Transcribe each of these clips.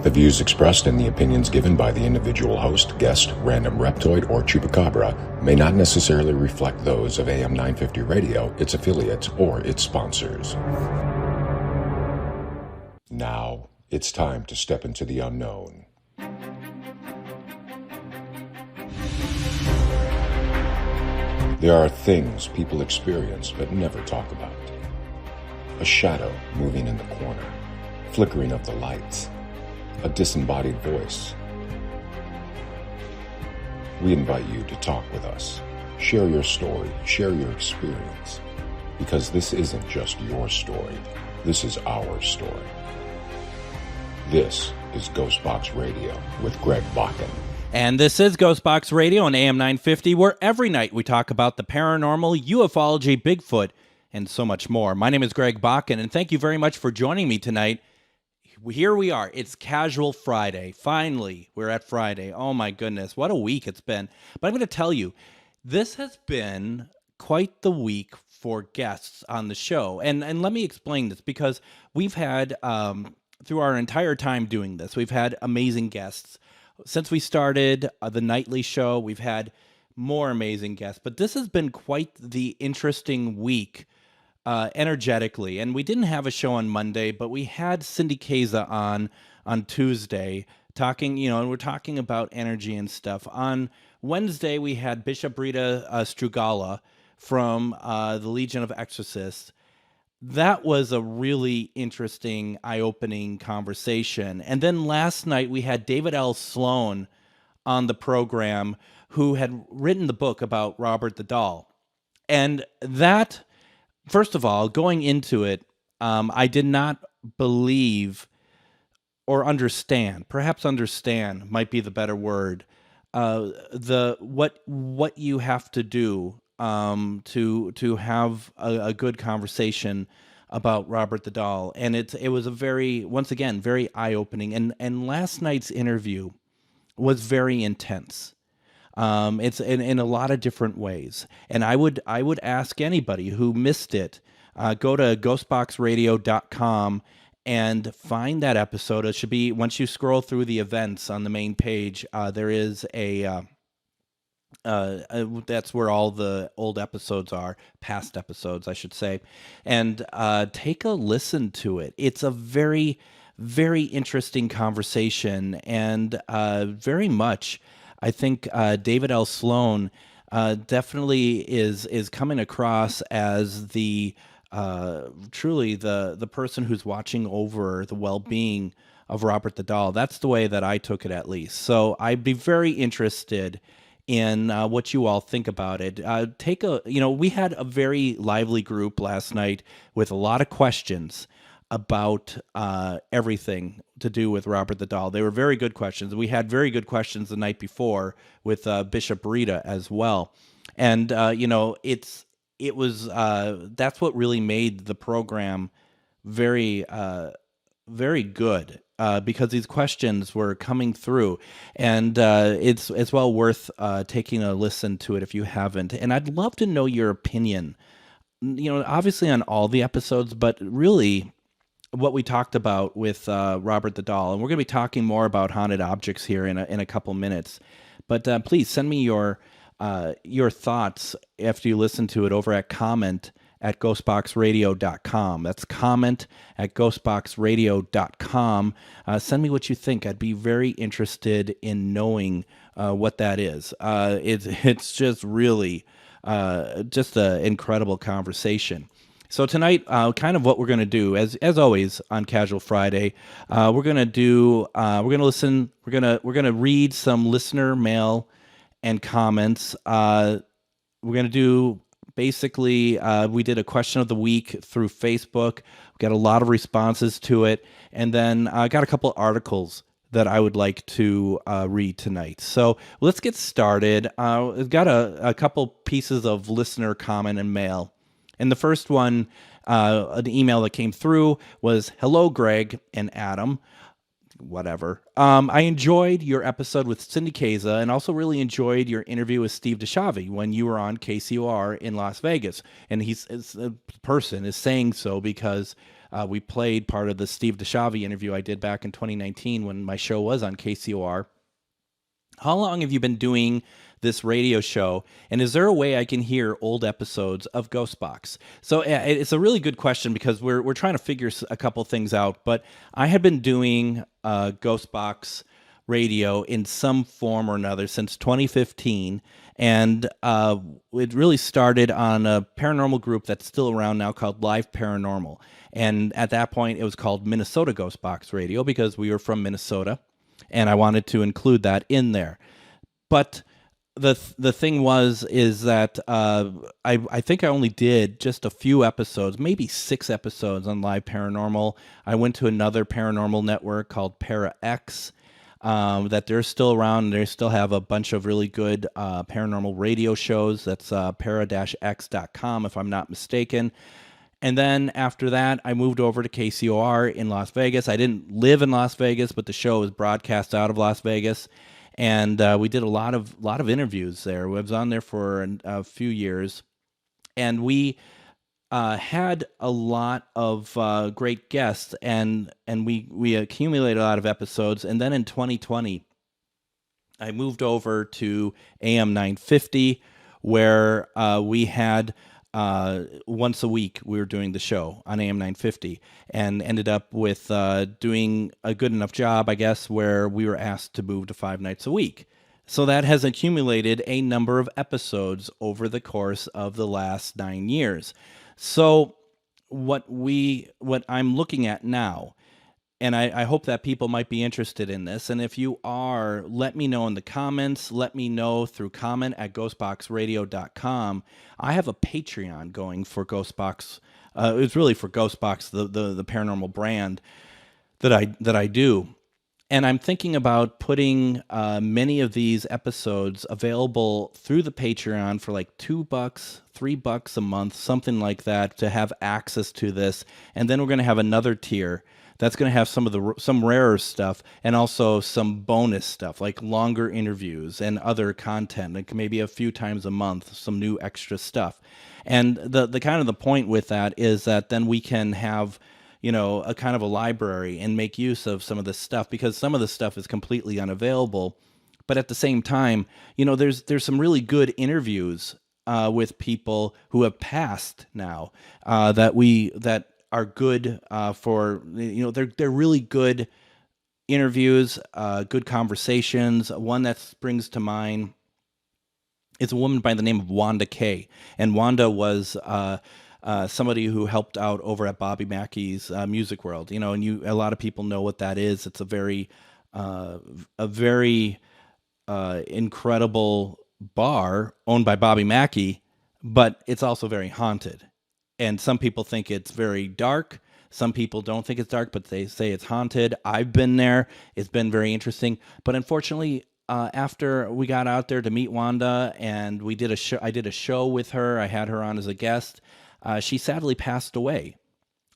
The views expressed and the opinions given by the individual host, guest, random reptoid, or chupacabra may not necessarily reflect those of AM 950 Radio, its affiliates, or its sponsors. Now, it's time to step into the unknown. There are things people experience but never talk about. A shadow moving in the corner, flickering of the lights, a disembodied voice. We invite you to talk with us. Share your story, share your experience, because this isn't just your story, this is our story. This is GhostBox Radio with Greg Bakken. And this is GhostBox Radio on AM 950, where every night we talk about the paranormal, ufology, Bigfoot, and so much more. My name is Greg Bakken, and thank you very much for joining me tonight. Here we are. It's Casual Friday. Finally, we're at Friday. Oh my goodness, what a week it's been. But I'm going to tell you, this has been quite the week for guests on the show. And let me explain this, because we've had, through our entire time doing this, we've had amazing guests. Since we started the nightly show, we've had more amazing guests. But this has been quite the interesting week energetically. And we didn't have a show on Monday, but we had Cindy Keza on Tuesday talking, and we're talking about energy and stuff. On Wednesday, we had Bishop Rita Strugala from the Legion of Exorcists. That was a really interesting, eye-opening conversation. And then last night, we had David L. Sloan on the program, who had written the book about Robert the Doll. And that, first of all, going into it, I did not believe or understand, perhaps understand might be the better word, what you have to do to have a good conversation about Robert the Doll. And it was a very, once again, very eye-opening. And last night's interview was very intense. It's in a lot of different ways. And I would ask anybody who missed it, go to ghostboxradio.com and find that episode. It should be, once you scroll through the events on the main page, there is that's where all the old episodes are, past episodes, I should say, and take a listen to it. It's a very, very interesting conversation, and very much, I think David L. Sloan definitely is coming across as the truly the person who's watching over the well-being of Robert the Doll. That's the way that I took it, at least. So I'd be very interested in what you all think about it. We had a very lively group last night with a lot of questions about everything to do with Robert the Doll. They were very good questions. We had very good questions the night before with Bishop Rita as well. And, that's what really made the program very, very good. Because these questions were coming through, and it's well worth taking a listen to it if you haven't. And I'd love to know your opinion, obviously on all the episodes, but really what we talked about with Robert the Doll. And we're going to be talking more about haunted objects here in a couple minutes. But please send me your thoughts after you listen to it over at comment@ghostboxradio.com. That's comment@ghostboxradio.com. Send me what you think. I'd be very interested in knowing what that is. It's just really just an incredible conversation. So tonight, kind of what we're going to do, as always on Casual Friday, we're going to read some listener mail and comments. We're going to do. Basically, we did a question of the week through Facebook. We got a lot of responses to it. And then I got a couple articles that I would like to read tonight. So let's get started. We've got a couple pieces of listener comment and mail. And the first one, an email that came through was, "Hello, Greg and Adam." Whatever. I enjoyed your episode with Cindy Keza, and also really enjoyed your interview with Steve DeShavi when you were on KCOR in Las Vegas. And the person is saying so because We played part of the Steve DeShavi interview I did back in 2019 when my show was on KCOR. How long have you been doing this radio show? And is there a way I can hear old episodes of GhostBox? So it's a really good question because we're trying to figure a couple things out. But I had been doing GhostBox radio in some form or another since 2015. And it really started on a paranormal group that's still around now called Live Paranormal. And at that point, it was called Minnesota GhostBox Radio because we were from Minnesota. And I wanted to include that in there. But the thing is that I think I only did just a few episodes, maybe 6 episodes on Live Paranormal. I went to another paranormal network called ParaX, that they're still around. They still have a bunch of really good paranormal radio shows. That's para-x.com, if I'm not mistaken. And then after that, I moved over to KCOR in Las Vegas. I didn't live in Las Vegas, but the show was broadcast out of Las Vegas, and we did a lot of interviews there. I was on there for a few years, and we had a lot of great guests, and we accumulated a lot of episodes. And then in 2020, I moved over to AM 950, where we had. Once a week, we were doing the show on AM 950 and ended up with doing a good enough job, I guess, where we were asked to move to 5 nights a week. So that has accumulated a number of episodes over the course of the last 9 years. So what I'm looking at now, and I hope that people might be interested in this. And if you are, let me know in the comments. Let me know through comment@ghostboxradio.com. I have a Patreon going for GhostBox. It's really for GhostBox, the paranormal brand that I do. And I'm thinking about putting many of these episodes available through the Patreon for like $2, $3 a month, something like that, to have access to this. And then we're going to have another tier that's going to have some rarer stuff and also some bonus stuff like longer interviews and other content, like maybe a few times a month, some new extra stuff. And the kind of the point with that is that then we can have, a kind of a library and make use of some of this stuff, because some of the stuff is completely unavailable. But at the same time, there's some really good interviews with people who have passed now that are good for, they're really good interviews, good conversations. One that springs to mind is a woman by the name of Wanda Kay. And Wanda was somebody who helped out over at Bobby Mackey's Music World, and a lot of people know what that is. It's a very incredible bar owned by Bobby Mackey, but it's also very haunted. And some people think it's very dark. Some people don't think it's dark, but they say it's haunted. I've been there. It's been very interesting. But unfortunately, after we got out there to meet Wanda and we did I did a show with her. I had her on as a guest. She sadly passed away.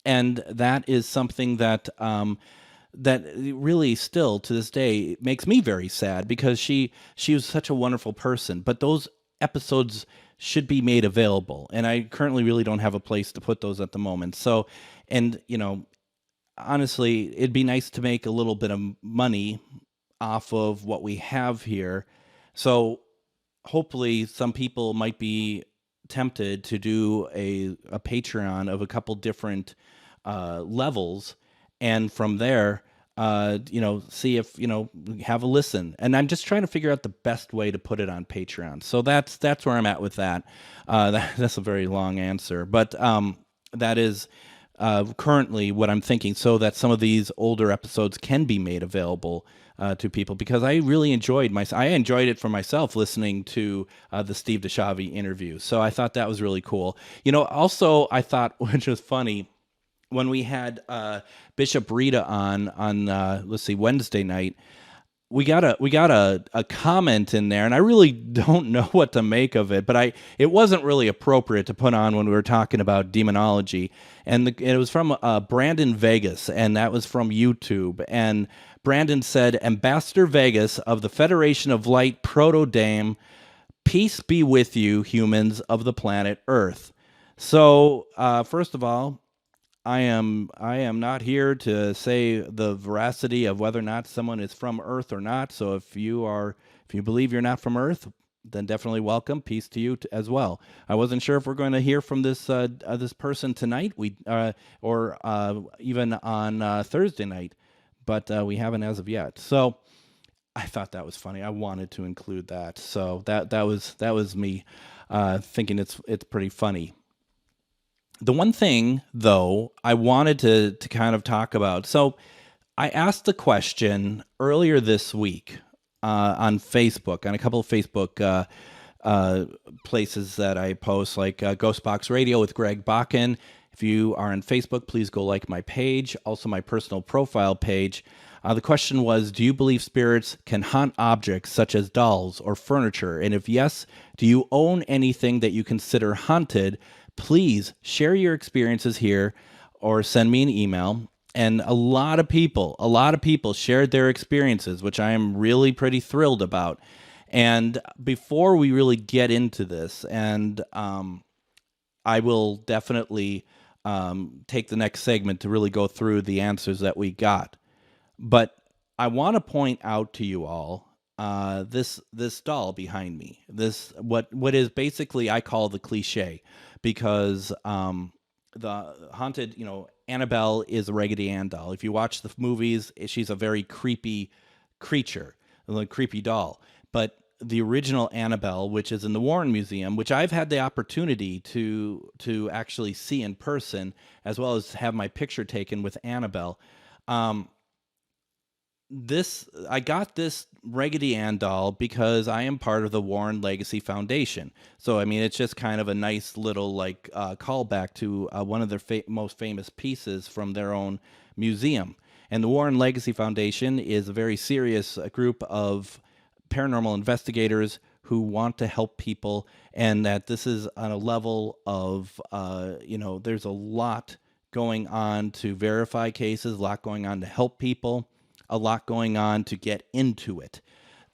And that is something that that really still to this day makes me very sad, because she was such a wonderful person. But those episodes should be made available, and I currently really don't have a place to put those at the moment. So, and honestly, it'd be nice to make a little bit of money off of what we have here. So hopefully some people might be tempted to do a Patreon of a couple different levels, and from there see if, have a listen. And I'm just trying to figure out the best way to put it on Patreon. So that's where I'm at with that. That's a very long answer, but that is currently what I'm thinking, so that some of these older episodes can be made available to people, because I really enjoyed it for myself, listening to the Steve DeShavi interview. So I thought that was really cool. Also I thought, which was funny, when we had Bishop Rita on Wednesday night, we got a comment in there, and I really don't know what to make of it, but it wasn't really appropriate to put on when we were talking about demonology, and it was from Brandon Vegas, and that was from YouTube. And Brandon said, "Ambassador Vegas of the Federation of Light Proto-Dame, peace be with you, humans of the planet Earth." So first of all, I am not here to say the veracity of whether or not someone is from Earth or not. So if you believe you're not from Earth, then definitely welcome. Peace to you as well. I wasn't sure if we're going to hear from this person tonight, or even on Thursday night, but we haven't as of yet. So I thought that was funny. I wanted to include that. So that was me thinking it's pretty funny. The one thing, though, I wanted to kind of talk about. So I asked the question earlier this week on Facebook, on a couple of Facebook places that I post, like GhostBox Radio with Greg Bakken. If you are on Facebook, please go like my page, also my personal profile page. The question was, do you believe spirits can haunt objects such as dolls or furniture? And if yes, do you own anything that you consider haunted? Please share your experiences here or send me an email. And a lot of people shared their experiences, which I am really pretty thrilled about. And before we really get into this, and I will definitely take the next segment to really go through the answers that we got. But I want to point out to you all this doll behind me. This what is basically, I call the cliche, because the haunted, Annabelle is a Raggedy Ann doll. If you watch the movies, she's a very creepy creature, a creepy doll. But the original Annabelle, which is in the Warren Museum, which I've had the opportunity to actually see in person, as well as have my picture taken with Annabelle. I got this Raggedy Ann doll because I am part of the Warren Legacy Foundation. So, I mean, it's just kind of a nice little callback to one of their most famous pieces from their own museum. And the Warren Legacy Foundation is a very serious group of paranormal investigators who want to help people, and that this is on a level of, there's a lot going on to verify cases, a lot going on to help people, a lot going on to get into it.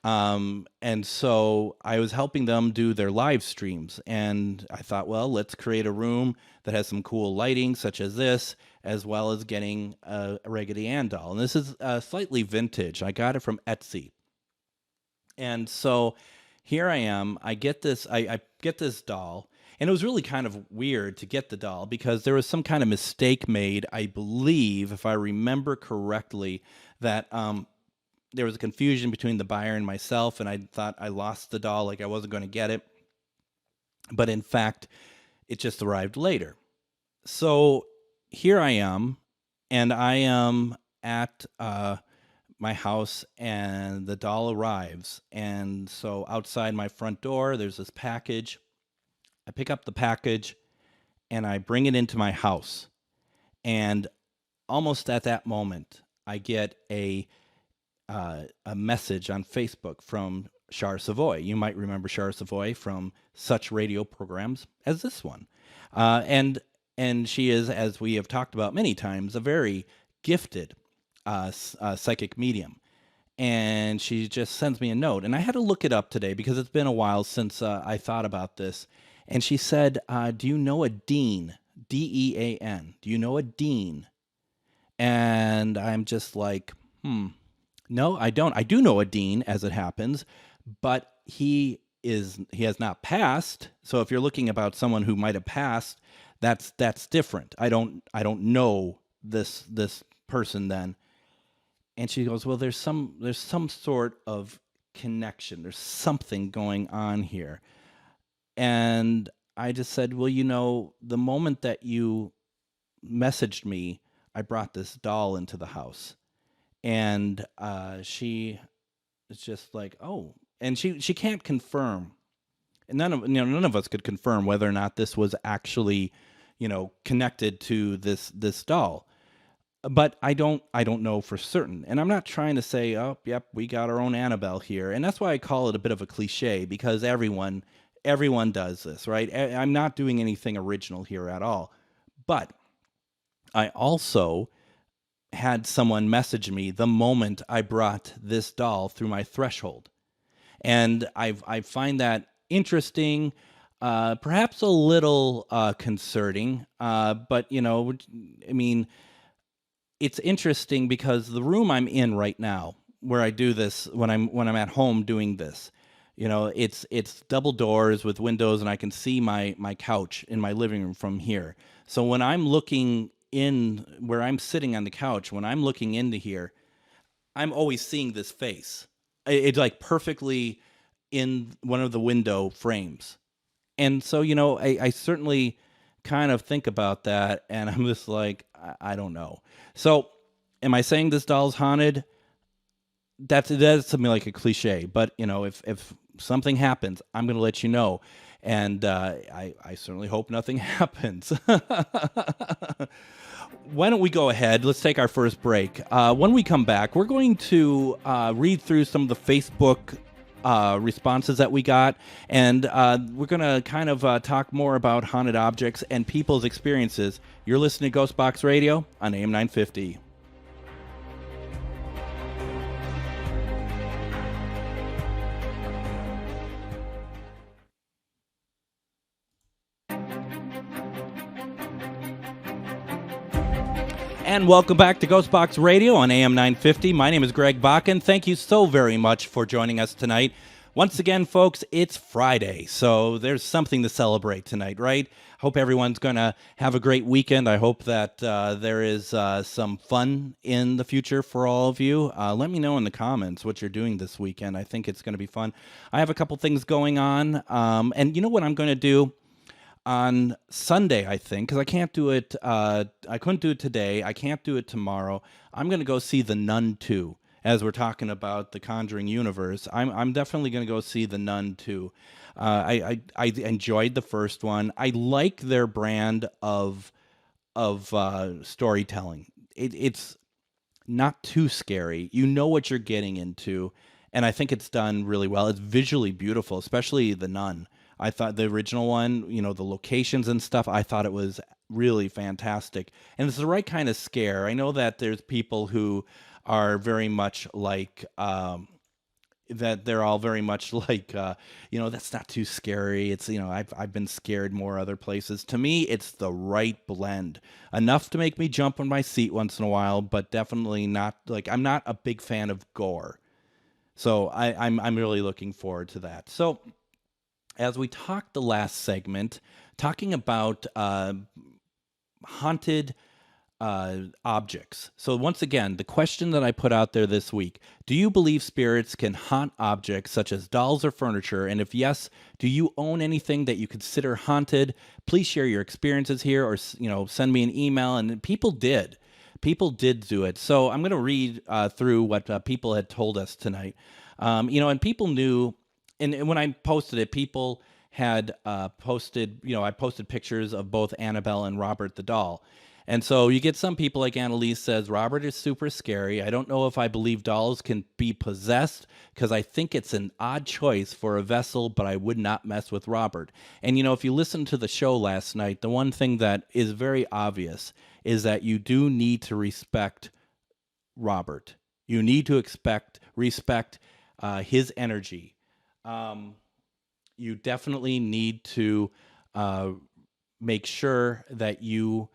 And so I was helping them do their live streams, and I thought, well, let's create a room that has some cool lighting such as this, as well as getting a Raggedy Ann doll. And this is slightly vintage. I got it from Etsy. And so here I am. I get this doll, and it was really kind of weird to get the doll because there was some kind of mistake made, I believe, if I remember correctly, that there was a confusion between the buyer and myself, and I thought I lost the doll, like I wasn't going to get it. But in fact, it just arrived later. So here I am, and I am at my house, and the doll arrives. And so outside my front door, there's this package. I pick up the package, and I bring it into my house. And almost at that moment, I get a message on Facebook from Char Savoy. You might remember Char Savoy from such radio programs as this one. And she is, as we have talked about many times, a very gifted psychic medium. And she just sends me a note. And I had to look it up today because it's been a while since I thought about this. And she said, do you know a Dean? D-E-A-N. Do you know a Dean? And I'm just like, no, I don't. I do know a Dean, as it happens, but he has not passed. So if you're looking about someone who might have passed, that's different. I don't know this person then. And she goes, well, there's some sort of connection. There's something going on here. And I just said, well, the moment that you messaged me, I brought this doll into the house. And she is just like, oh, and she can't confirm. And none of us could confirm whether or not this was actually, connected to this doll. But I don't know for certain. And I'm not trying to say, oh, yep, we got our own Annabelle here. And that's why I call it a bit of a cliche, because everyone does this, right? I'm not doing anything original here at all. But I also had someone message me the moment I brought this doll through my threshold. And I find that interesting. perhaps a little concerning. But I mean, it's interesting because the room I'm in right now, where I do this when I'm at home doing this, it's double doors with windows, and I can see my couch in my living room from here. So when I'm looking in where I'm sitting on the couch, when I'm looking into here, I'm always seeing this face. It's like perfectly in one of the window frames. And so, I certainly kind of think about that, and I'm just like, I don't know. So, am I saying this doll's haunted? That's something like a cliche, but if something happens, I'm going to let you know, and I certainly hope nothing happens. Why don't we go ahead? Let's take our first break. When we come back, we're going to read through some of the Facebook responses that we got, and we're going to kind of talk more about haunted objects and people's experiences. You're listening to GhostBox Radio on AM 950. And welcome back to GhostBox Radio on AM 950. My name is Greg Bakken. Thank you so very much for joining us tonight. Once again, folks, it's Friday, so there's something to celebrate tonight, right? Hope everyone's going to have a great weekend. I hope that there is some fun in the future for all of you. Let me know in the comments what you're doing this weekend. I think it's going to be fun. I have a couple things going on, and you know what I'm going to do? On Sunday, I think, because I can't do it. I couldn't do it today. I can't do it tomorrow. I'm going to go see The Nun 2. As we're talking about the Conjuring universe, I'm definitely going to go see The Nun 2. I enjoyed the first one. I like their brand of storytelling. It's not too scary. You know what you're getting into, and I think it's done really well. It's visually beautiful, especially The Nun. I thought the original one, the locations and stuff, I thought it was really fantastic. And it's the right kind of scare. I know that there's people who are very much like, that they're all very much like, that's not too scary. It's, I've been scared more other places. To me, it's the right blend. Enough to make me jump on my seat once in a while, but definitely not, like, I'm not a big fan of gore. So I'm really looking forward to that. So, as we talked the last segment, talking about haunted objects. So once again, the question that I put out there this week, do you believe spirits can haunt objects such as dolls or furniture? And if yes, do you own anything that you consider haunted? Please share your experiences here, or send me an email. And people did do it. So I'm going to read through what people had told us tonight. And people knew. And when I posted it, people had posted, I posted pictures of both Annabelle and Robert the doll. And so you get some people like Annalise says, Robert is super scary. I don't know if I believe dolls can be possessed because I think it's an odd choice for a vessel, but I would not mess with Robert. And, if you listen to the show last night, the one thing that is very obvious is that you do need to respect Robert. You need to respect his energy. You definitely need to make sure that you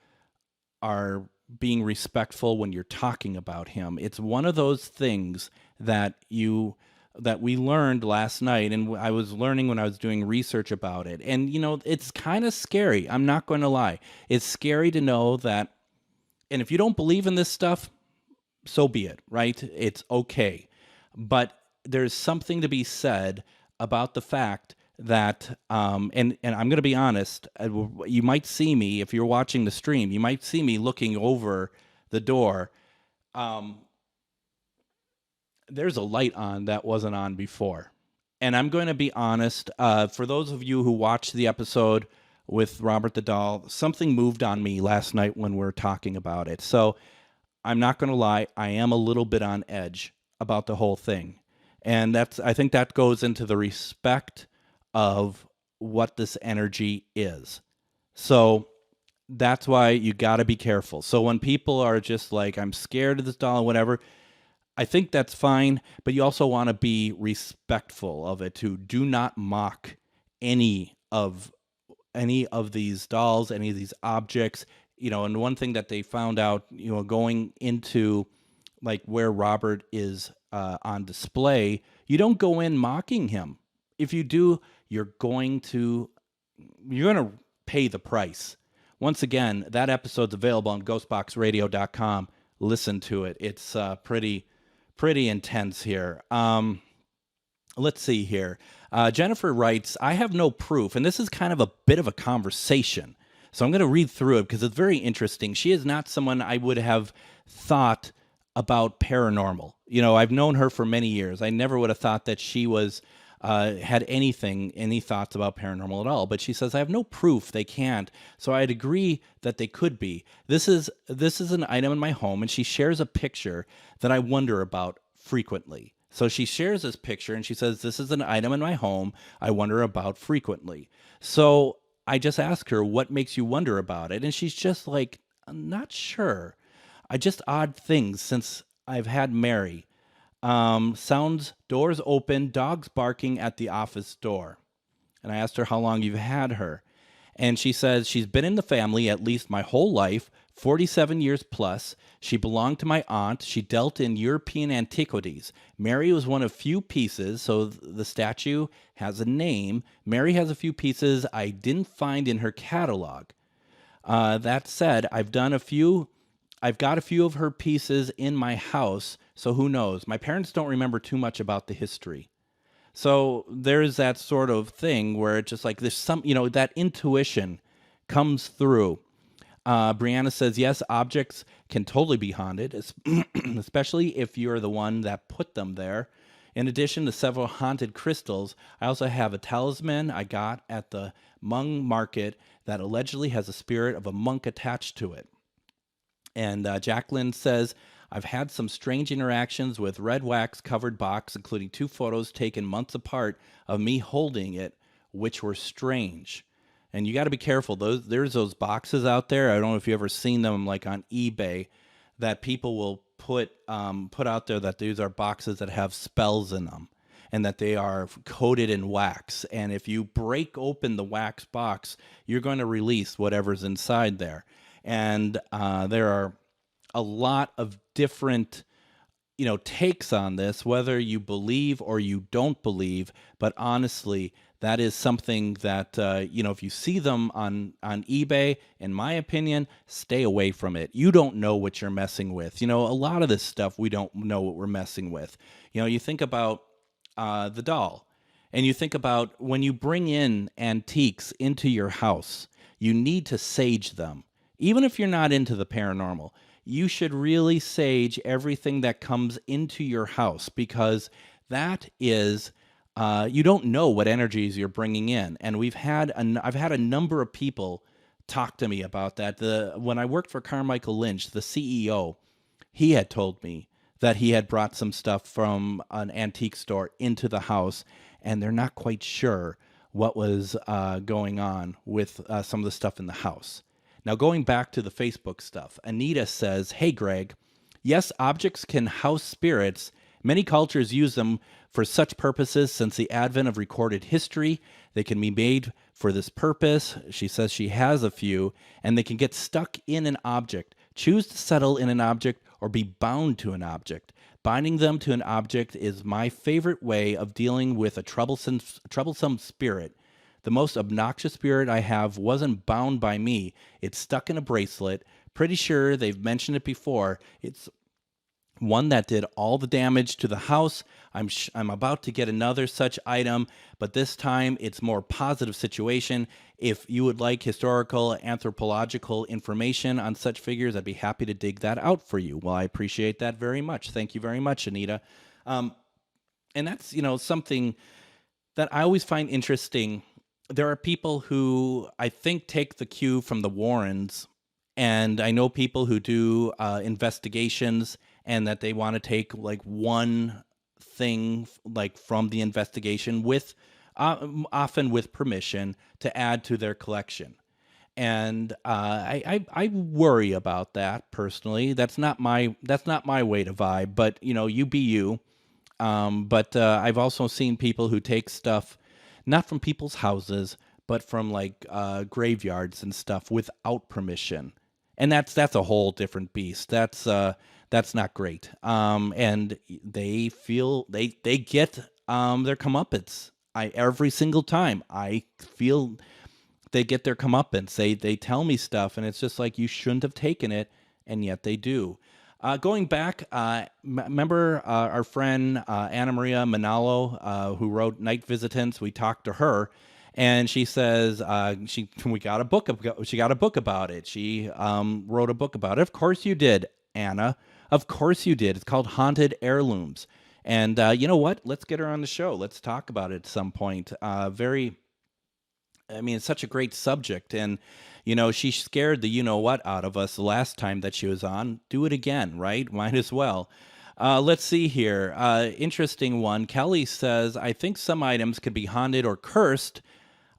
are being respectful when you're talking about him. It's one of those things that we learned last night, and I was learning when I was doing research about it. And it's kind of scary. I'm not going to lie. It's scary to know that, and if you don't believe in this stuff, so be it, right? It's okay. But there's something to be said about the fact that, and I'm going to be honest, you might see me, if you're watching the stream, you might see me looking over the door. There's a light on that wasn't on before. And I'm going to be honest, for those of you who watched the episode with Robert the doll, something moved on me last night when we were talking about it. So I'm not going to lie, I am a little bit on edge about the whole thing. And I think that goes into the respect of what this energy is. So that's why you got to be careful. So when people are just like, I'm scared of this doll and whatever, I think that's fine, but you also want to be respectful of it too. Do not mock any of any of these dolls, any of these objects, and one thing that they found out, going into like where Robert is on display, you don't go in mocking him. If you do, you're going to pay the price. Once again, that episode's available on ghostboxradio.com. Listen to it. It's pretty intense here. Let's see here. Jennifer writes, I have no proof, and this is kind of a bit of a conversation. So I'm going to read through it because it's very interesting. She is not someone I would have thought about paranormal. I've known her for many years. I never would have thought that she was had any thoughts about paranormal at all. But she says, I have no proof they can't. So I'd agree that they could be. This is an item in my home, and she shares a picture that I wonder about frequently. So she shares this picture and she says, this is an item in my home I wonder about frequently. So I just ask her, what makes you wonder about it? And she's just like, I'm not sure. Just odd things since I've had Mary. Sounds, doors open, dogs barking at the office door. And I asked her how long you've had her. And she says she's been in the family at least my whole life, 47 years plus. She belonged to my aunt. She dealt in European antiquities. Mary was one of few pieces, so the statue has a name. Mary has a few pieces I didn't find in her catalog. That said, I've got a few of her pieces in my house, so who knows? My parents don't remember too much about the history. So there's that sort of thing where it's just like there's some, that intuition comes through. Brianna says, yes, objects can totally be haunted, especially if you're the one that put them there. In addition to several haunted crystals, I also have a talisman I got at the Hmong market that allegedly has a spirit of a monk attached to it. And Jacqueline says, I've had some strange interactions with red wax covered box, including 2 photos taken months apart of me holding it, which were strange. And you got to be careful. There's those boxes out there. I don't know if you ever seen them like on eBay that people will put out there that these are boxes that have spells in them and that they are coated in wax. And if you break open the wax box, you're going to release whatever's inside there. And there are a lot of different takes on this, whether you believe or you don't believe. But honestly, that is something that, if you see them on eBay, in my opinion, stay away from it. You don't know what you're messing with. A lot of this stuff, we don't know what we're messing with. You think about the doll, and you think about when you bring in antiques into your house, you need to sage them. Even if you're not into the paranormal, you should really sage everything that comes into your house, because that is, you don't know what energies you're bringing in. And I've had a number of people talk to me about that. When I worked for Carmichael Lynch, the CEO, he had told me that he had brought some stuff from an antique store into the house, and they're not quite sure what was going on with some of the stuff in the house. Now, going back to the Facebook stuff, Anita says, hey, Greg, yes, objects can house spirits. Many cultures use them for such purposes since the advent of recorded history. They can be made for this purpose. She says she has a few, and they can get stuck in an object, choose to settle in an object, or be bound to an object. Binding them to an object is my favorite way of dealing with a troublesome spirit. The most obnoxious spirit I have wasn't bound by me. It's stuck in a bracelet. Pretty sure they've mentioned it before. It's one that did all the damage to the house. I'm about to get another such item, but this time it's more positive situation. If you would like historical, anthropological information on such figures, I'd be happy to dig that out for you. Well, I appreciate that very much. Thank you very much, Anita. And that's, something that I always find interesting. There are people who I think take the cue from the Warrens, and I know people who do investigations, and that they want to take like one thing like from the investigation with often with permission to add to their collection. And I worry about that personally. That's not my way to vibe, but you be you. But I've also seen people who take stuff not from people's houses, but from like graveyards and stuff without permission. And that's a whole different beast. That's not great. And they feel they get their comeuppance. Every single time I feel they get their comeuppance. They tell me stuff, and it's just like you shouldn't have taken it, and yet they do. Going back, remember our friend Anna Maria Manalo, who wrote Night Visitants. We talked to her, and she says we got a book. She got a book about it. She wrote a book about it. Of course you did, Anna. Of course you did. It's called Haunted Heirlooms. And you know what? Let's get her on the show. Let's talk about it at some point. It's such a great subject. And, she scared the you-know-what out of us the last time that she was on. Do it again, right? Might as well. Let's see here. Interesting one. Kelly says, I think some items could be haunted or cursed.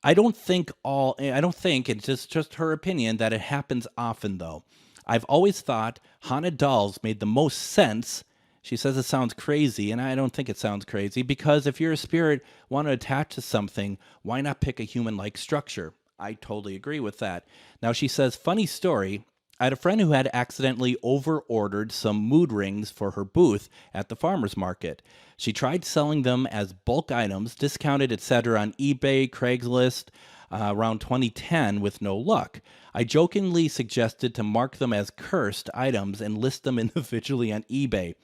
I don't think, it's just her opinion, that it happens often, though. I've always thought haunted dolls made the most sense. She says it sounds crazy, and I don't think it sounds crazy, because if you're a spirit, want to attach to something, why not pick a human-like structure? I totally agree with that. Now, she says, funny story, I had a friend who had accidentally over-ordered some mood rings for her booth at the farmer's market. She tried selling them as bulk items, discounted, etc. on eBay, Craigslist, around 2010 with no luck. I jokingly suggested to mark them as cursed items and list them individually on eBay.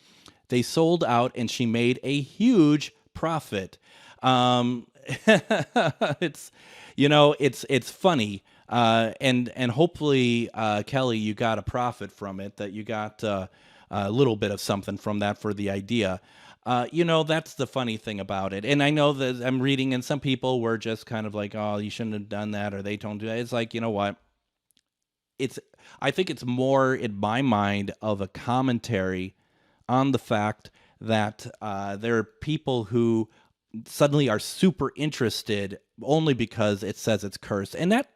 They sold out, and she made a huge profit. It's funny, and hopefully, Kelly, you got a profit from it. That you got a little bit of something from that for the idea. That's the funny thing about it. And I know that I'm reading, and some people were just kind of like, "Oh, you shouldn't have done that," or "They don't do that." It's like, you know what? I think it's more in my mind of a commentary on the fact that there are people who suddenly are super interested only because it says it's cursed. And that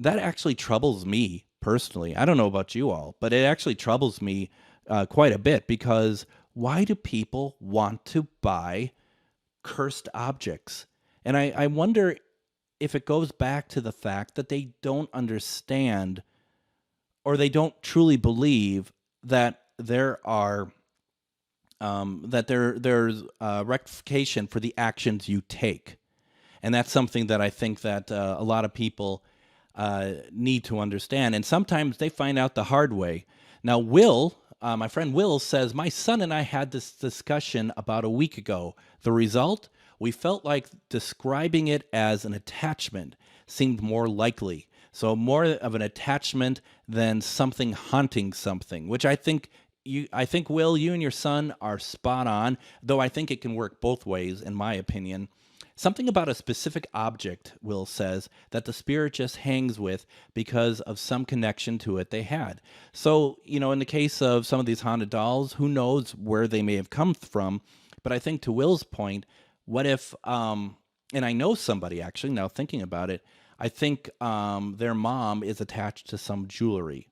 actually troubles me personally. I don't know about you all, but it actually troubles me quite a bit, because why do people want to buy cursed objects? And I wonder if it goes back to the fact that they don't understand, or they don't truly believe that there are there's rectification for the actions you take. And that's something that I think that a lot of people need to understand. And sometimes they find out the hard way. Now, my friend Will says, my son and I had this discussion about a week ago. The result? We felt like describing it as an attachment seemed more likely. So more of an attachment than something haunting something, which I think Will, you and your son are spot on, though I think it can work both ways, in my opinion. Something about a specific object, Will says, that the spirit just hangs with because of some connection to it they had. So, in the case of some of these haunted dolls, who knows where they may have come from? But I think to Will's point, what if, and I know somebody actually, now thinking about it, I think their mom is attached to some jewelry.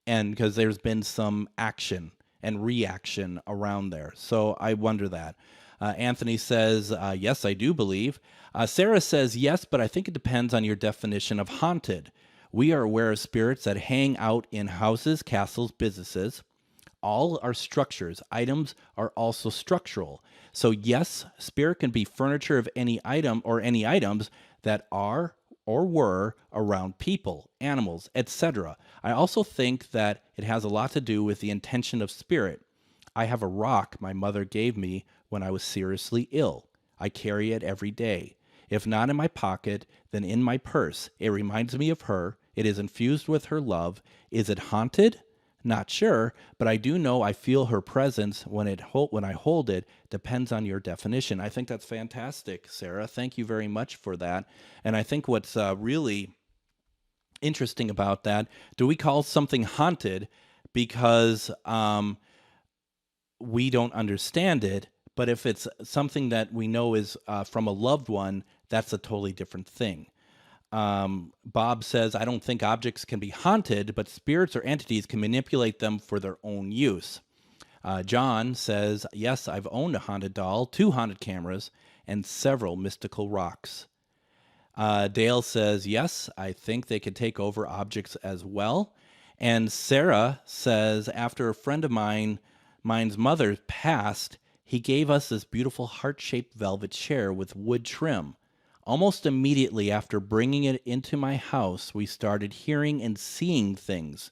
And because there's been some action and reaction around there. So I wonder that. Anthony says, yes, I do believe. Sarah says, yes, but I think it depends on your definition of haunted. We are aware of spirits that hang out in houses, castles, businesses. All are structures. Items are also structural. So yes, spirit can be furniture of any item or any items that are or were around people, animals, etc. I also think that it has a lot to do with the intention of spirit. I have a rock my mother gave me when I was seriously ill. I carry it every day. If not in my pocket, then in my purse. It reminds me of her. It is infused with her love. Is it haunted? Not sure, but I do know I feel her presence when I hold it. Depends on your definition. I think that's fantastic, Sarah. Thank you very much for that. And I think what's really interesting about that, do we call something haunted because we don't understand it? But if it's something that we know is from a loved one, that's a totally different thing. Bob says, I don't think objects can be haunted, but spirits or entities can manipulate them for their own use. John says, yes, I've owned a haunted doll, 2 haunted cameras, and several mystical rocks. Dale says, yes, I think they could take over objects as well. And Sarah says, after a friend of mine's mother passed, he gave us this beautiful heart-shaped velvet chair with wood trim. Almost immediately after bringing it into my house, we started hearing and seeing things.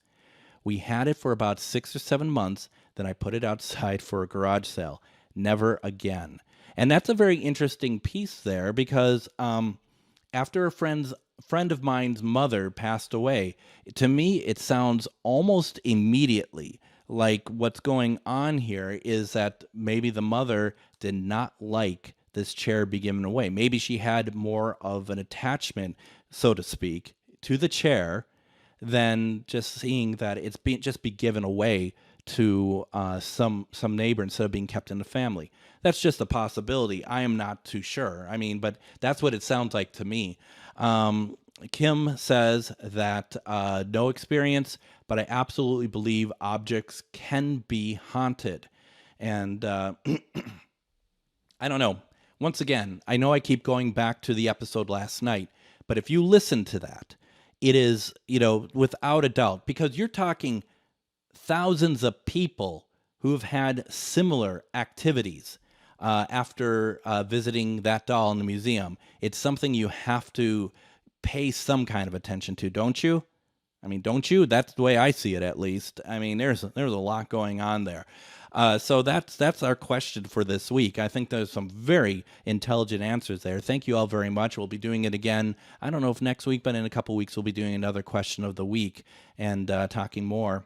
We had it for about 6 or 7 months. Then I put it outside for a garage sale. Never again. And that's a very interesting piece there because after a friend of mine's mother passed away, to me it sounds almost immediately like what's going on here is that maybe the mother did not like this chair be given away. Maybe she had more of an attachment, so to speak, to the chair than just seeing that it's just be given away to some neighbor instead of being kept in the family. That's just a possibility. I am not too sure. I mean, but that's what it sounds like to me. Kim says that no experience, but I absolutely believe objects can be haunted. And I don't know. Once again, I know I keep going back to the episode last night, but if you listen to that, it is, without a doubt, because you're talking thousands of people who have had similar activities after visiting that doll in the museum. It's something you have to pay some kind of attention to, don't you? I mean, don't you? That's the way I see it, at least. I mean, there's a lot going on there. So that's our question for this week. I think there's some very intelligent answers there. Thank you all very much. We'll be doing it again. I don't know if next week, but in a couple weeks, we'll be doing another question of the week and talking more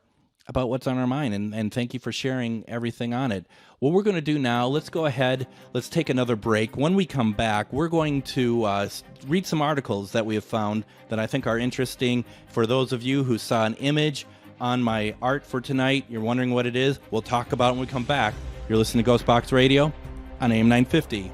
about what's on our mind. And thank you for sharing everything on it. What we're going to do now, let's go ahead. Let's take another break. When we come back, we're going to read some articles that we have found that I think are interesting. For those of you who saw an image on my art for tonight, you're wondering what it is, we'll talk about it when we come back. You're listening to GhostBox Radio on AM 950.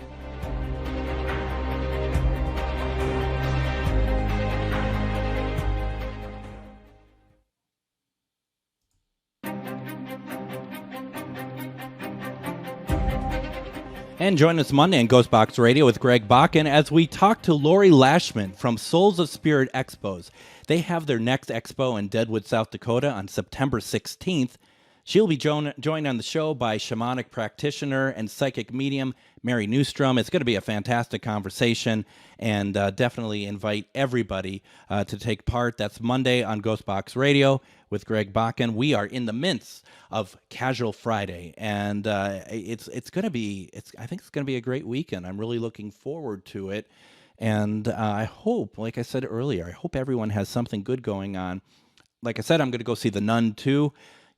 And join us Monday on GhostBox Radio with Greg Bakken as we talk to Lori Lashman from Souls of Spirit Expos. They have their next expo in Deadwood, South Dakota on September 16th. She'll be joined on the show by shamanic practitioner and psychic medium Mary Newstrom. It's going to be a fantastic conversation, and definitely invite everybody to take part. That's Monday on GhostBox Radio with Greg Bakken. We are in the midst of Casual Friday, and it's going to be I think it's going to be a great weekend. I'm really looking forward to it, and I hope, like I said earlier, I hope everyone has something good going on. Like I said, I'm going to go see The Nun too.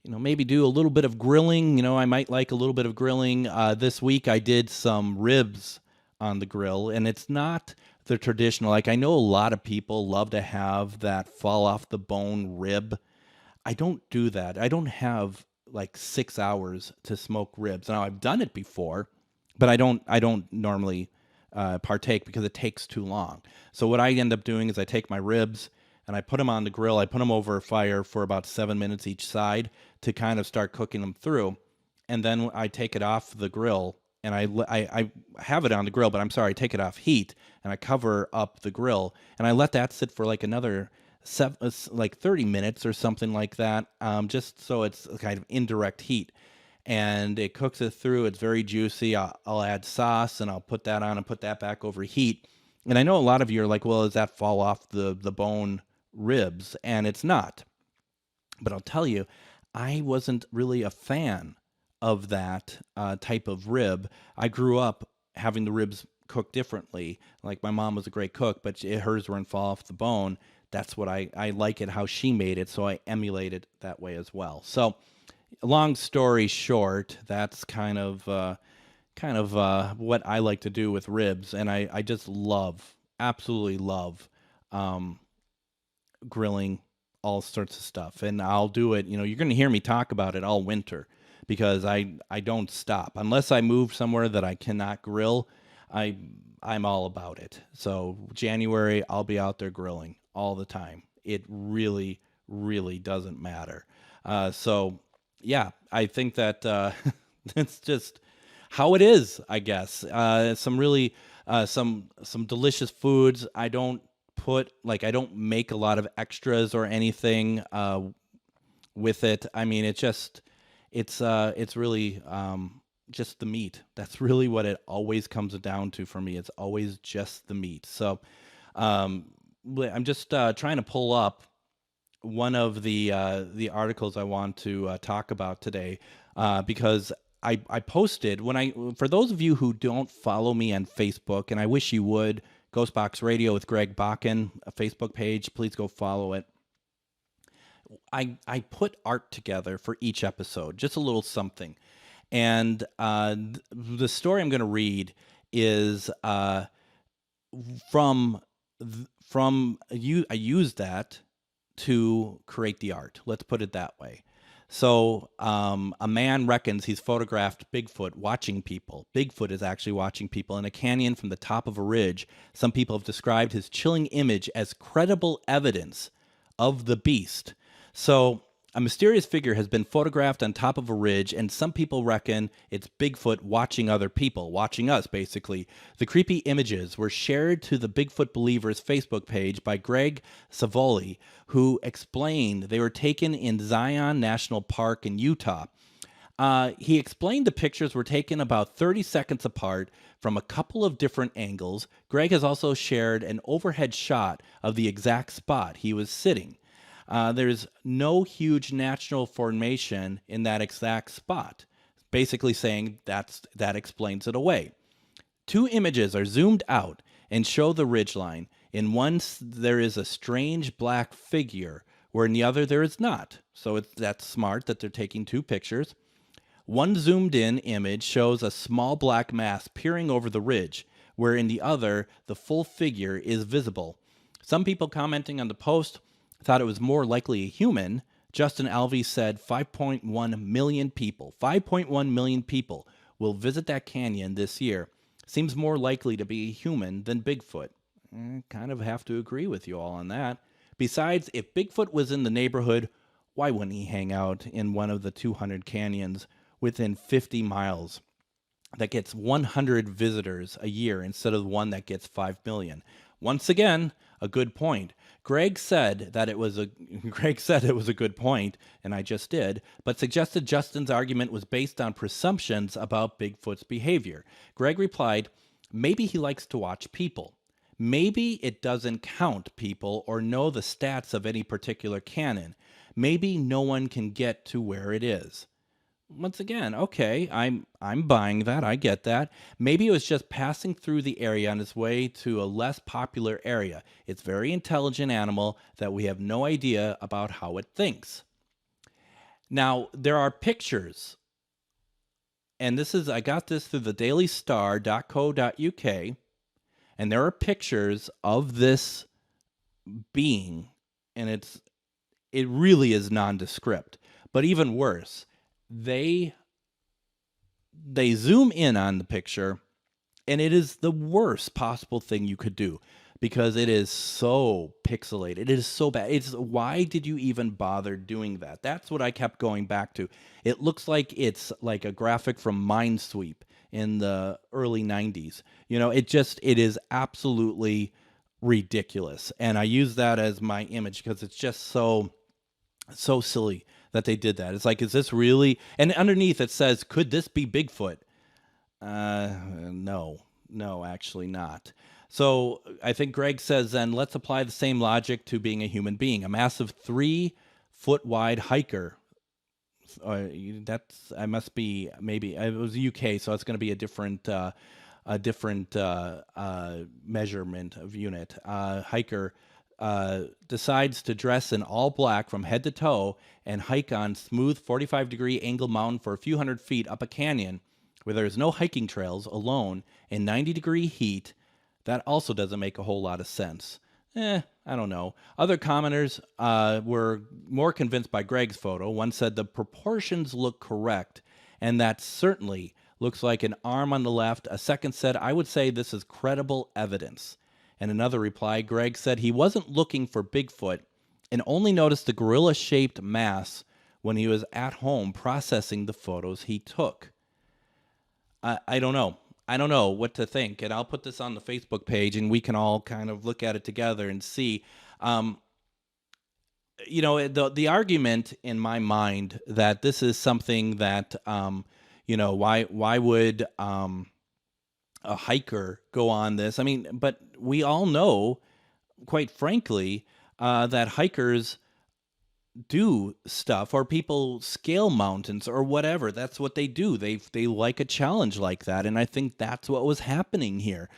Maybe do a little bit of grilling. I might like a little bit of grilling. This week I did some ribs on the grill, and it's not the traditional. Like, I know a lot of people love to have that fall off the bone rib. I don't do that. I don't have like 6 hours to smoke ribs. Now, I've done it before, but I don't normally partake because it takes too long. So what I end up doing is I take my ribs and I put them on the grill. I put them over a fire for about 7 minutes each side to kind of start cooking them through. And then I take it off the grill, and I have it on the grill, but I'm sorry, I take it off heat, and I cover up the grill, and I let that sit for like another 30 minutes or something like that, just so it's kind of indirect heat. And it cooks it through. It's very juicy. I'll add sauce, and I'll put that on and put that back over heat. And I know a lot of you are like, well, does that fall off the bone ribs? And it's not. But I'll tell you, I wasn't really a fan of that type of rib. I grew up having the ribs cooked differently. Like, my mom was a great cook, but hers wouldn't fall off the bone. That's what I like it, how she made it, so I emulate it that way as well. So, long story short, that's kind of what I like to do with ribs, and I just absolutely love grilling all sorts of stuff, and I'll do it. You're going to hear me talk about it all winter because I don't stop unless I move somewhere that I cannot grill. I'm all about it. So January, I'll be out there grilling all the time. It really, really doesn't matter. So yeah, I think that it's just how it is, I guess. Some really some delicious foods. I don't make a lot of extras or anything with it. I mean, it's really just the meat. That's really what it always comes down to for me. It's always just the meat. So I'm just trying to pull up one of the articles I want to talk about today because I posted for those of you who don't follow me on Facebook, and I wish you would, GhostBox Radio with Greg Bakken, a Facebook page. Please go follow it. I put art together for each episode, just a little something. And the story I'm going to read is from I used that to create the art. Let's put it that way. So a man reckons he's photographed Bigfoot watching people. Bigfoot is actually watching people in a canyon from the top of a ridge. Some people have described his chilling image as credible evidence of the beast. So a mysterious figure has been photographed on top of a ridge, and some people reckon it's Bigfoot watching other people, watching us, basically. The creepy images were shared to the Bigfoot Believers Facebook page by Greg Savoli, who explained they were taken in Zion National Park in Utah. He explained the pictures were taken about 30 seconds apart from a couple of different angles. Greg has also shared an overhead shot of the exact spot he was sitting. There's no huge natural formation in that exact spot, basically saying that explains it away. Two images are zoomed out and show the ridgeline. In one, there is a strange black figure, where in the other, there is not. So that's smart that they're taking two pictures. One zoomed-in image shows a small black mass peering over the ridge, where in the other, the full figure is visible. Some people commenting on the post thought it was more likely a human. Justin Alvey said 5.1 million people will visit that canyon this year. Seems more likely to be a human than Bigfoot. Kind of have to agree with you all on that. Besides, if Bigfoot was in the neighborhood, why wouldn't he hang out in one of the 200 canyons within 50 miles that gets 100 visitors a year instead of one that gets 5 million? Once again, a good point. Greg said it was a good point, and I just did, but suggested Justin's argument was based on presumptions about Bigfoot's behavior. Greg replied, maybe he likes to watch people. Maybe it doesn't count people or know the stats of any particular canyon. Maybe no one can get to where it is. Once again, okay, I'm buying that. I get that. Maybe it was just passing through the area on its way to a less popular area. It's a very intelligent animal that we have no idea about how it thinks. Now, there are pictures, and I got this through the dailystar.co.uk, and there are pictures of this being, and it really is nondescript. But even worse, they zoom in on the picture, and it is the worst possible thing you could do because it is so pixelated. It is so bad. Why did you even bother doing that? That's what I kept going back to. It looks like it's like a graphic from Minesweep in the early 90s. It is absolutely ridiculous. And I use that as my image because it's just so silly that they did that. It's like, is this really? And underneath it says, could this be Bigfoot? No, actually not. So I think Greg says then, let's apply the same logic to being a human being. A massive 3-foot wide hiker. It was UK, so it's going to be a different measurement of unit. Hiker decides to dress in all black from head to toe and hike on smooth 45-degree angle mountain for a few hundred feet up a canyon where there's no hiking trails, alone in 90-degree heat. That also doesn't make a whole lot of sense. I don't know. Other commenters were more convinced by Greg's photo. One said the proportions look correct, and that certainly looks like an arm on the left. A second said, I would say this is credible evidence. And another reply, Greg said he wasn't looking for Bigfoot and only noticed the gorilla-shaped mass when he was at home processing the photos he took. I don't know. I don't know what to think, and I'll put this on the Facebook page, and we can all kind of look at it together and see. Um, the argument in my mind that this is something that why would a hiker go on this? I mean, but we all know, quite frankly, that hikers do stuff, or people scale mountains or whatever. That's what they do. They like a challenge like that, and I think that's what was happening here,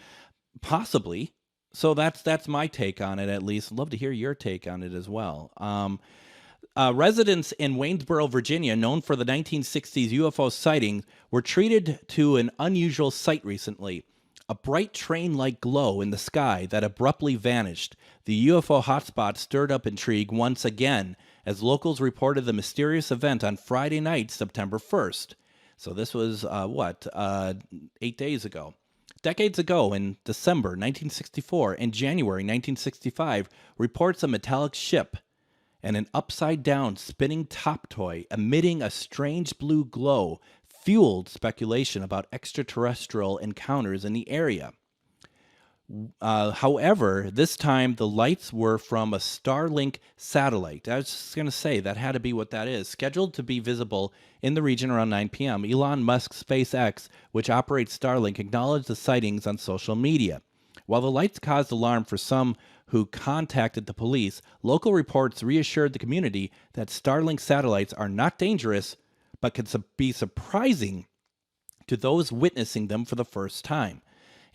possibly. So that's my take on it, at least. Love to hear your take on it as well. Residents in Waynesboro, Virginia, known for the 1960s UFO sightings, were treated to an unusual sight recently. A bright train-like glow in the sky that abruptly vanished. The UFO hotspot stirred up intrigue once again as locals reported the mysterious event on Friday night, September 1st. So this was, 8 days ago. Decades ago, in December 1964 and January 1965, reports a metallic ship and an upside-down spinning top toy emitting a strange blue glow fueled speculation about extraterrestrial encounters in the area. However, this time the lights were from a Starlink satellite. I was just going to say that had to be what that is. Scheduled to be visible in the region around 9 p.m., Elon Musk's SpaceX, which operates Starlink, acknowledged the sightings on social media. While the lights caused alarm for some who contacted the police, local reports reassured the community that Starlink satellites are not dangerous, but can be surprising to those witnessing them for the first time.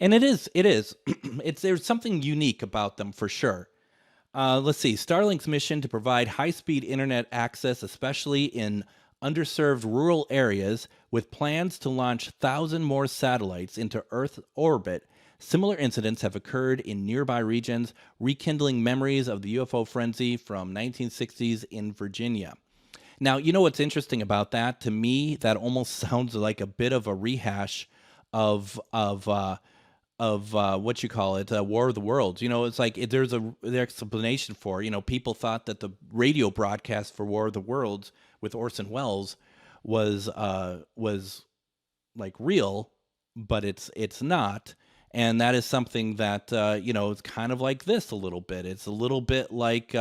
And it is. There's something unique about them for sure. Let's see. Starlink's mission to provide high-speed internet access, especially in underserved rural areas, with plans to launch 1,000 more satellites into Earth orbit. Similar incidents have occurred in nearby regions, rekindling memories of the UFO frenzy from 1960s in Virginia. Now, you know what's interesting about that? To me, that almost sounds like a bit of a rehash of what you call it, War of the Worlds. It's like there's an explanation for. People thought that the radio broadcast for War of the Worlds with Orson Welles was like real, but it's not. And that is something that it's kind of like this a little bit. It's a little bit like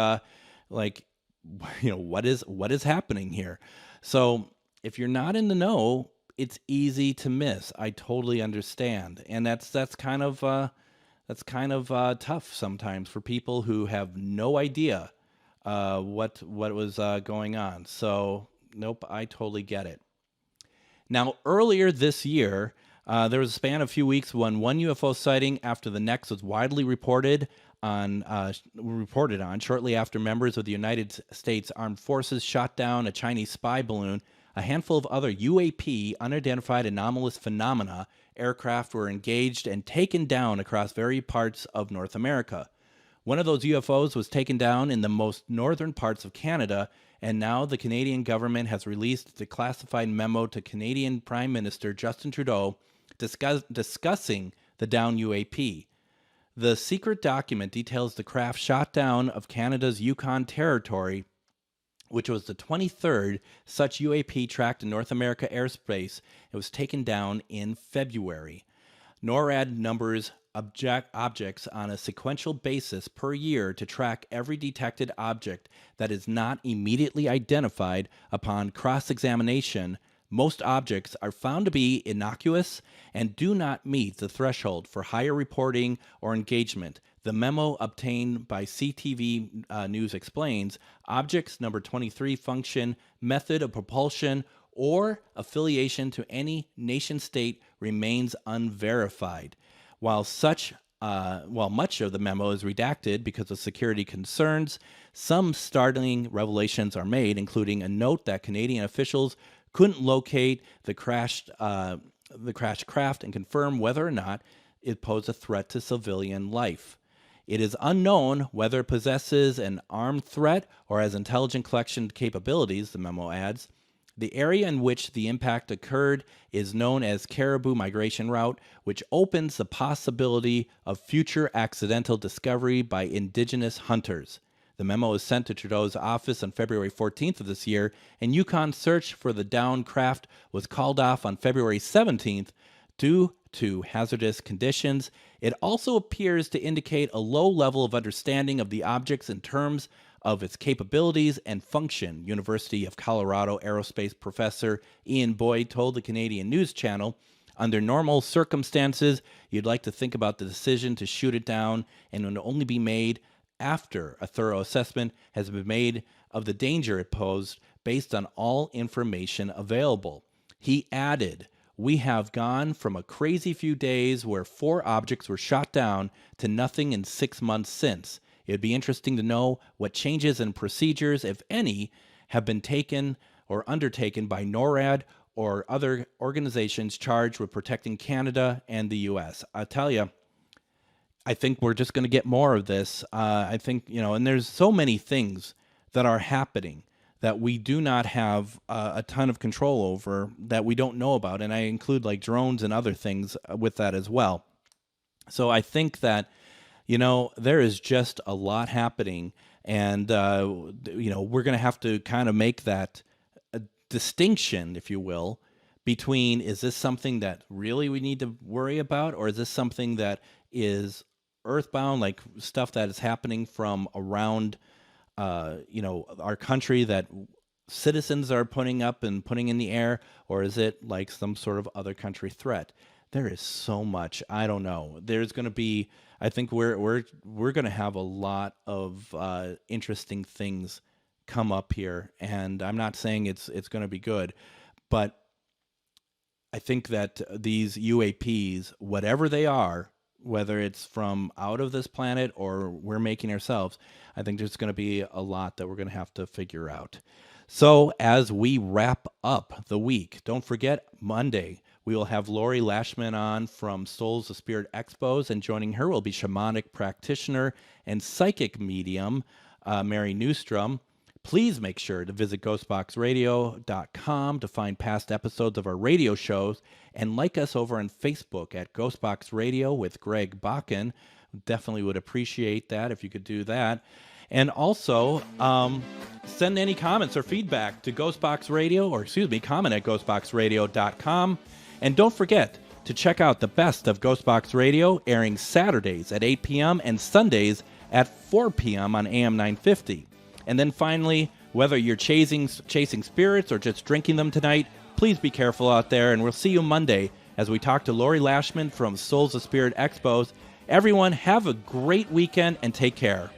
what is happening here. So if you're not in the know, it's easy to miss. I totally understand, and that's kind of tough sometimes for people who have no idea what was going on. So nope, I totally get it. Now, earlier this year, there was a span of a few weeks when one UFO sighting after the next was widely reported on. Shortly after members of the United States Armed Forces shot down a Chinese spy balloon, a handful of other UAP, unidentified anomalous phenomena, aircraft were engaged and taken down across various parts of North America. One of those UFOs was taken down in the most northern parts of Canada, and now the Canadian government has released a classified memo to Canadian Prime Minister Justin Trudeau discussing the downed UAP. The secret document details the craft shot down of Canada's Yukon Territory, which was the 23rd such UAP tracked in North America airspace. It was taken down in February. NORAD numbers objects on a sequential basis per year to track every detected object that is not immediately identified upon cross-examination. Most objects are found to be innocuous and do not meet the threshold for higher reporting or engagement. The memo obtained by CTV News explains objects number 23 function, method of propulsion, or affiliation to any nation state remains unverified. While much of the memo is redacted because of security concerns, some startling revelations are made, including a note that Canadian officials couldn't locate the crashed craft and confirm whether or not it posed a threat to civilian life. It is unknown whether it possesses an armed threat or has intelligent collection capabilities, the memo adds. The area in which the impact occurred is known as Caribou Migration Route, which opens the possibility of future accidental discovery by indigenous hunters. The memo was sent to Trudeau's office on February 14th of this year, and Yukon search for the downed craft was called off on February 17th due to hazardous conditions. It also appears to indicate a low level of understanding of the objects in terms of its capabilities and function, University of Colorado aerospace professor Ian Boyd told the Canadian News Channel. Under normal circumstances, you'd like to think about the decision to shoot it down, and it would only be made after a thorough assessment has been made of the danger it posed based on all information available. He added, "We have gone from a crazy few days where 4 objects were shot down to nothing in 6 months since. It would be interesting to know what changes and procedures, if any, have been taken or undertaken by NORAD or other organizations charged with protecting Canada and the U.S. I tell you, I think we're just going to get more of this. I think, and there's so many things that are happening that we do not have a ton of control over, that we don't know about. And I include like drones and other things with that as well. So I think that, there is just a lot happening. And, we're going to have to kind of make that distinction, if you will, between, is this something that really we need to worry about, or is this something that is earthbound, like stuff that is happening from around our country that citizens are putting up and putting in the air, or is it like some sort of other country threat? There is so much. I don't know. There's going to be, I think we're going to have a lot of interesting things come up here, and I'm not saying it's going to be good, but I think that these UAPs, whatever they are, whether it's from out of this planet or we're making ourselves, I think there's going to be a lot that we're going to have to figure out. So as we wrap up the week, don't forget Monday, we will have Lori Lashman on from Souls of Spirit Expos, and joining her will be shamanic practitioner and psychic medium, Mary Newstrom. Please make sure to visit GhostBoxRadio.com to find past episodes of our radio shows, and like us over on Facebook at GhostBox Radio with Greg Bakken. Definitely would appreciate that if you could do that. And also, send any comments or feedback to comment at GhostBoxRadio.com. And don't forget to check out the best of GhostBox Radio, airing Saturdays at 8 p.m. and Sundays at 4 p.m. on AM 950. And then finally, whether you're chasing spirits or just drinking them tonight, please be careful out there, and we'll see you Monday as we talk to Lori Lashman from Souls of Spirit Expos. Everyone, have a great weekend and take care.